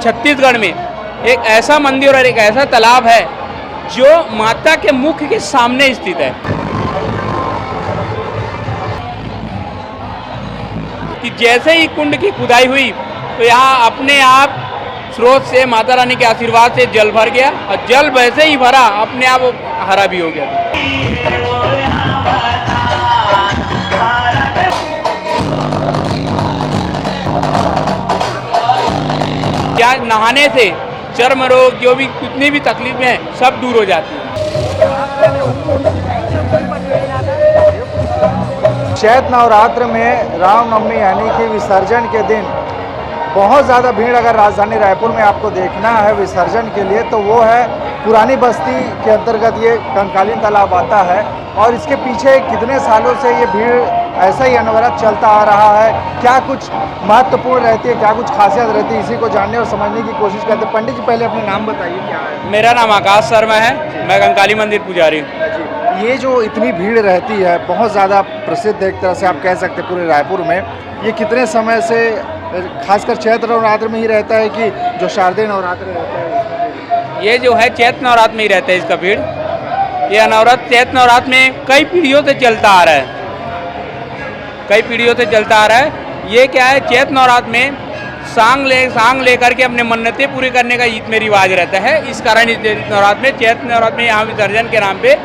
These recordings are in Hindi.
छत्तीसगढ़ में एक ऐसा मंदिर और एक ऐसा तालाब है जो माता के मुख के सामने स्थित है कि जैसे ही कुंड की खुदाई हुई तो यहाँ अपने आप स्रोत से माता रानी के आशीर्वाद से जल भर गया और जल वैसे ही भरा अपने आप वो हरा भी हो गया। क्या नहाने से चर्म रोग जो भी कितनी भी तकलीफें हैं सब दूर हो जाती हैं। चैत्र नवरात्र में रामनवमी यानी कि विसर्जन के दिन बहुत ज़्यादा भीड़ अगर राजधानी रायपुर में आपको देखना है विसर्जन के लिए तो वो है पुरानी बस्ती के अंतर्गत ये कंकालीन तालाब आता है और इसके पीछे कितने सालों से ये भीड़ ऐसा ही अनवरत चलता आ रहा है। क्या कुछ महत्वपूर्ण रहती है, क्या कुछ खासियत रहती है, इसी को जानने और समझने की कोशिश करते हैं। पंडित जी पहले अपना नाम बताइए क्या है। मेरा नाम आकाश शर्मा है, मैं कंकाली मंदिर पुजारी हूँ। ये जो इतनी भीड़ रहती है बहुत ज़्यादा प्रसिद्ध एक तरह से आप कह सकते हैं पूरे रायपुर में, ये कितने समय से खासकर चैत्र नवरात्र में ही रहता है कि जो शारदीय नवरात्र रहता है? ये जो है चैत्र नवरात्र में ही रहता है इसका भीड़। ये नवरात्र चैत्र नवरात्र में कई पीढ़ियों से चलता आ रहा है, कई पीढ़ियों से चलता आ रहा है। ये क्या है, चैत्र नवरात्र में सांग लेकर के अपने मन्नतें पूरी करने का ईद में रिवाज रहता है। इस कारण इस चैत्र नवरात्र में यहाँ विसर्जन के नाम पे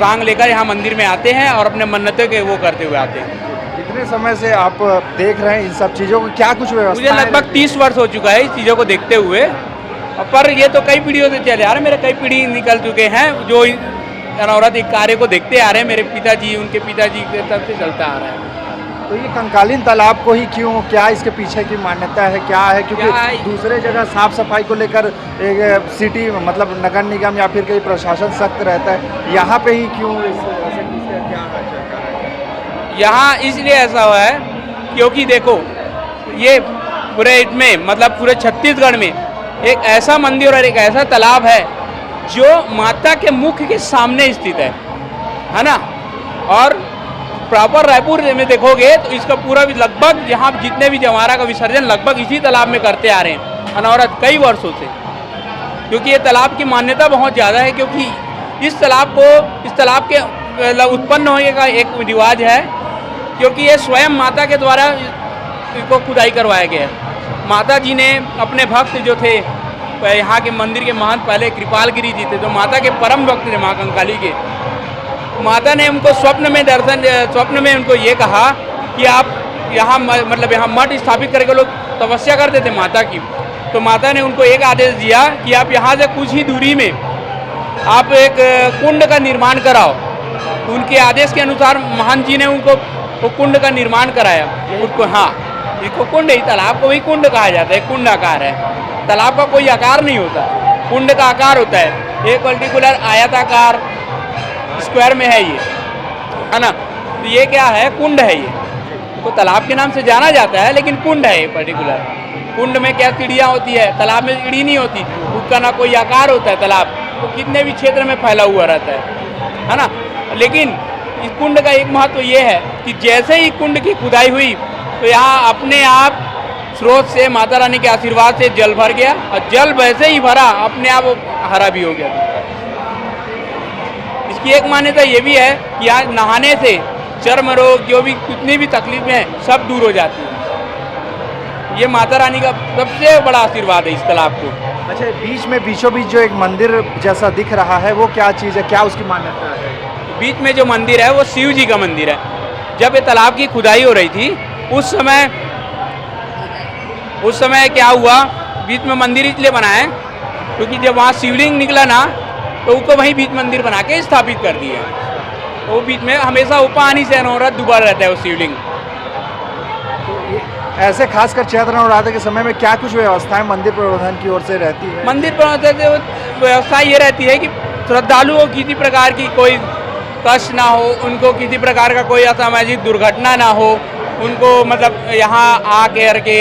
सांग लेकर यहाँ मंदिर में आते हैं और अपने मन्नतों के वो करते हुए आते हैं। कितने समय से आप देख रहे हैं इन सब चीज़ों को, क्या कुछ व्यवस्था? मुझे लगभग 30 वर्ष हो चुका है इस चीज़ों को देखते हुए, पर ये तो कई पीढ़ियों से चले आ रहे हैं। मेरे कई पीढ़ी निकल चुके हैं जो नवरात्र कार्य को देखते आ रहे हैं। मेरे पिताजी, उनके पिताजी के तब से चलता आ रहा है। तो ये कंकालीन तालाब को ही क्यों, क्या इसके पीछे की मान्यता है, क्या है? क्योंकि दूसरे जगह साफ सफाई को लेकर एक सिटी मतलब नगर निगम या फिर कहीं प्रशासन सख्त रहता है, यहाँ पे ही क्यों क्या है? यहाँ इसलिए ऐसा हुआ है क्योंकि देखो ये पूरे इसमें मतलब पूरे छत्तीसगढ़ में एक ऐसा मंदिर और एक ऐसा तालाब है जो माता के मुख के सामने स्थित है ना। और प्रॉपर रायपुर में देखोगे तो इसका पूरा भी लगभग यहाँ जितने भी जवारा का विसर्जन लगभग इसी तालाब में करते आ रहे हैं अनवरत कई वर्षों से, क्योंकि ये तालाब की मान्यता बहुत ज़्यादा है। क्योंकि इस तालाब के उत्पन्न होने का एक रिवाज है, क्योंकि ये स्वयं माता के द्वारा इसको खुदाई करवाया गया है। माता जी ने अपने भक्त जो थे यहाँ के मंदिर के महंत पहले कृपालगिरी जी थे, जो माता के परम भक्त थे माँ कंकाली के। माता ने उनको स्वप्न में उनको ये कहा कि आप यहाँ मतलब यहाँ मठ स्थापित करके लोग तपस्या करते थे माता की। तो माता ने उनको एक आदेश दिया कि आप यहाँ से कुछ ही दूरी में आप एक कुंड का निर्माण कराओ। उनके आदेश के अनुसार महंत जी ने उनको वो कुंड का निर्माण कराया। उसको इसको कुंड ही, तालाब को भी कुंड कहा जाता है, कुंड आकार है। तालाब का कोई आकार नहीं होता, कुंड का आकार होता है। एक पर्टिकुलर आयताकार स्क्वायर में है ये, है ना। तो ये क्या है, कुंड है। ये तो तालाब के नाम से जाना जाता है, लेकिन कुंड है ये पर्टिकुलर। कुंड में क्या सीढ़ियाँ होती है, तालाब में सीढ़ी नहीं होती, उसका ना कोई आकार होता है। तालाब तो कितने भी क्षेत्र में फैला हुआ रहता है ना। लेकिन इस कुंड का एक महत्व ये है कि जैसे ही कुंड की खुदाई हुई तो यहाँ अपने आप स्रोत से माता रानी के आशीर्वाद से जल भर गया और जल वैसे ही भरा अपने आप हरा भी हो गया। इसकी एक मान्यता ये भी है कि यहाँ नहाने से चर्म रोग जो भी कितनी भी तकलीफें हैं सब दूर हो जाती हैं। ये माता रानी का सबसे बड़ा आशीर्वाद है इस तालाब को। अच्छा, बीच में बीचों बीच जो एक मंदिर जैसा दिख रहा है वो क्या चीज़ है, क्या उसकी मान्यता है? बीच में जो मंदिर है वो शिव जी का मंदिर है। जब ये तालाब की खुदाई हो रही थी उस समय क्या हुआ, बीच में मंदिर इसलिए बनाए क्योंकि जब वहाँ शिवलिंग निकला ना तो उसको वहीं बीच मंदिर बना के स्थापित कर दिया। वो बीच में हमेशा पानी से अनवरत डूबा रहता है वो शिवलिंग। ऐसे खासकर चैत्र नवरात्र के समय में क्या कुछ व्यवस्थाएं मंदिर प्रबंधन की ओर से रहती है? मंदिर प्रबंधन की व्यवस्था ये रहती है कि श्रद्धालुओं किसी प्रकार की कोई कष्ट ना हो, उनको किसी प्रकार का कोई असामाजिक दुर्घटना ना हो, उनको मतलब यहाँ आ करके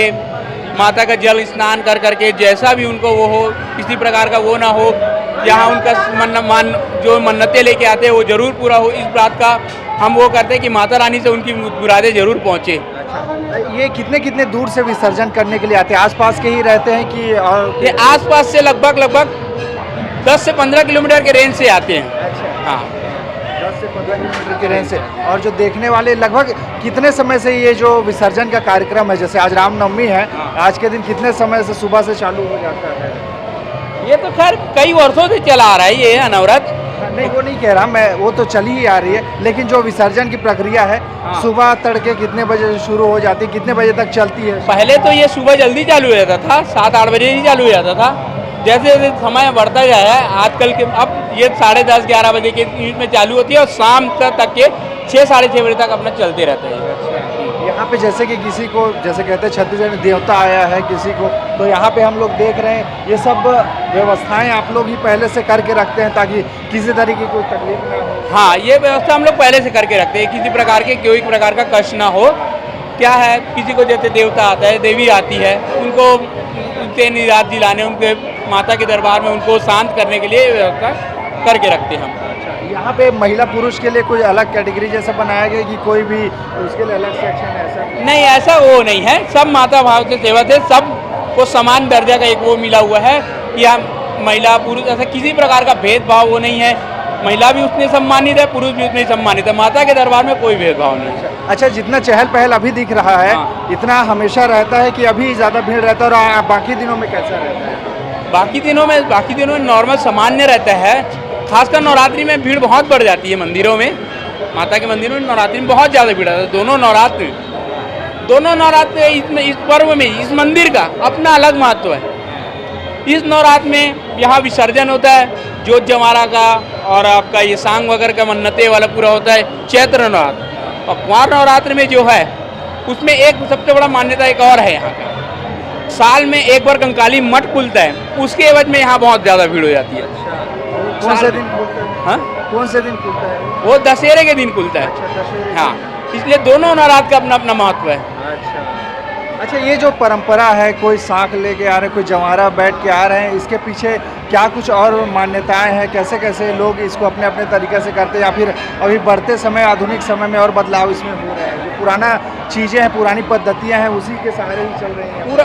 माता का जल स्नान कर करके जैसा भी उनको वो हो, किसी प्रकार का वो ना हो। यहाँ उनका जो मन्नतें लेके आते हैं वो जरूर पूरा हो, इस बात का हम वो करते हैं कि माता रानी से उनकी मुरादें जरूर पहुँचे। ये कितने कितने दूर से विसर्जन करने के लिए आते हैं? आसपास के ही रहते हैं कि और ये आसपास से लगभग 10 से 15 किलोमीटर के रेंज से आते हैं। अच्छा, हाँ 10 से 15 किलोमीटर की रेंज से। और जो देखने वाले लगभग कितने समय से ये जो विसर्जन का कार्यक्रम है, जैसे आज रामनवमी है, हाँ। आज के दिन कितने समय से सुबह से चालू हो जाता है? ये तो खैर कई वर्षों से चला आ रहा है ये अनवरत। नहीं वो नहीं कह रहा मैं, वो तो चली ही आ रही है, लेकिन जो विसर्जन की प्रक्रिया है हाँ। सुबह तड़के कितने बजे से शुरू हो जाती है, कितने बजे तक चलती है? पहले तो ये सुबह जल्दी चालू हो जाता था, 7-8 बजे ही चालू हो जाता था। जैसे जैसे समय बढ़ता जाए है आजकल के, अब ये 10:30-11 बजे के बीच में चालू होती है और शाम तक के 6-6:30 बजे तक अपना चलते रहता है। यहाँ पे जैसे कि किसी को, जैसे कहते हैं छत्तीसगढ़ में देवता आया है किसी को, तो यहाँ पे हम लोग देख रहे हैं ये सब व्यवस्थाएं आप लोग ही पहले से करके रखते हैं ताकि किसी तरीके की कोई तकलीफ ना हो। हाँ ये व्यवस्था हम लोग पहले से करके रखते हैं, किसी प्रकार के कोई प्रकार का कष्ट ना हो। क्या है, किसी को जैसे देवता आता है, देवी आती है, उनको उनसे निरात दिलाने, उनके माता के दरबार में उनको शांत करने के लिए व्यवस्था करके रखते हैं हम। यहाँ पे महिला पुरुष के लिए कोई अलग कैटेगरी जैसा बनाया गया कि कोई भी उसके लिए अलग सेक्शन है ऐसा? नहीं ऐसा वो नहीं है, सब माता भाव से सेवा से सब को समान दर्जा का एक वो मिला हुआ है कि हम महिला पुरुष ऐसा किसी प्रकार का भेदभाव वो नहीं है। महिला भी उतनी सम्मानित है, पुरुष भी उतने सम्मानित है, माता के दरबार में कोई भेदभाव नहीं है। अच्छा, जितना चहल पहल अभी दिख रहा है, हाँ। इतना हमेशा रहता है कि अभी ज़्यादा भीड़ रहता है, और बाकी दिनों में कैसा रहता है? बाकी दिनों में नॉर्मल सामान्य रहता है। खासकर नवरात्रि में भीड़ बहुत बढ़ जाती है मंदिरों में, माता के मंदिरों में नवरात्रि में बहुत ज़्यादा भीड़ है। दोनों नवरात्र इसमें, इस पर्व में इस मंदिर का अपना अलग महत्व है। इस नवरात्र में यहाँ विसर्जन होता है जोत जमारा का, और आपका ये सांग वगैरह का मन्नते वाला पूरा होता है चैत्र नवरात्र। और कुंवार नवरात्र में जो है उसमें एक सबसे बड़ा मान्यता एक और है यहाँ का, साल में एक बार कंकाली मठ खुलता है, उसके एवज में यहाँ बहुत ज़्यादा भीड़ हो जाती है। कौन से दिन खुलता है? हाँ कौन से दिन खुलता है? वो दशहरे के दिन खुलता है। अच्छा, दशहरे। हाँ इसलिए दोनों नवरात्र का अपना अपना महत्व है। अच्छा, ये जो परंपरा है, कोई साँक लेके आ रहे हैं, कोई जवारा बैठ के आ रहे हैं, इसके पीछे क्या कुछ और मान्यताएं हैं? कैसे कैसे लोग इसको अपने अपने तरीके से करते हैं, या फिर अभी बढ़ते समय आधुनिक समय में और बदलाव इसमें हो रहे हैं? जो पुराना चीज़ें हैं, पुरानी पद्धतियाँ हैं, उसी के सहारे ही चल रही हैं? पूरा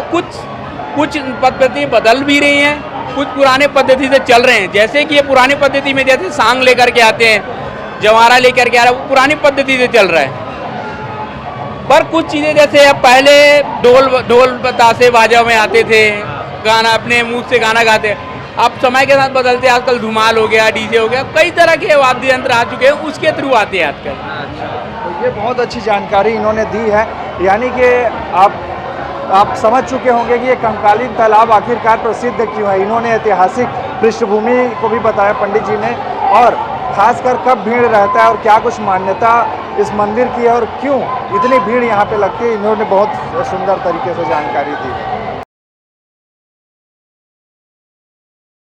कुछ पद्धति बदल भी रही हैं, कुछ पुराने पद्धति से चल रहे हैं। जैसे कि ये पुरानी पद्धति में जैसे सांग लेकर के आते हैं, जवारा लेकर के आ रहा है, वो पुरानी पद्धति से चल रहा है। पर कुछ चीज़ें जैसे अब पहले ढोल बतासे बाजा में आते थे, गाना अपने मुंह से गाना गाते, अब समय के साथ बदलते आजकल धुमाल हो गया, डीजे हो गया, कई तरह के वाद्य यंत्र आ चुके हैं, उसके थ्रू आते हैं आजकल। तो ये बहुत अच्छी जानकारी इन्होंने दी है, यानी कि आप समझ चुके होंगे कि ये कंकालीन तालाब आखिरकार प्रसिद्ध क्यों है। इन्होंने ऐतिहासिक पृष्ठभूमि को भी बताया पंडित जी ने, और खासकर कब भीड़ रहता है और क्या कुछ मान्यता इस मंदिर की है और क्यों इतनी भीड़ यहाँ पे लगती है, इन्होंने बहुत सुंदर तरीके से जानकारी दी।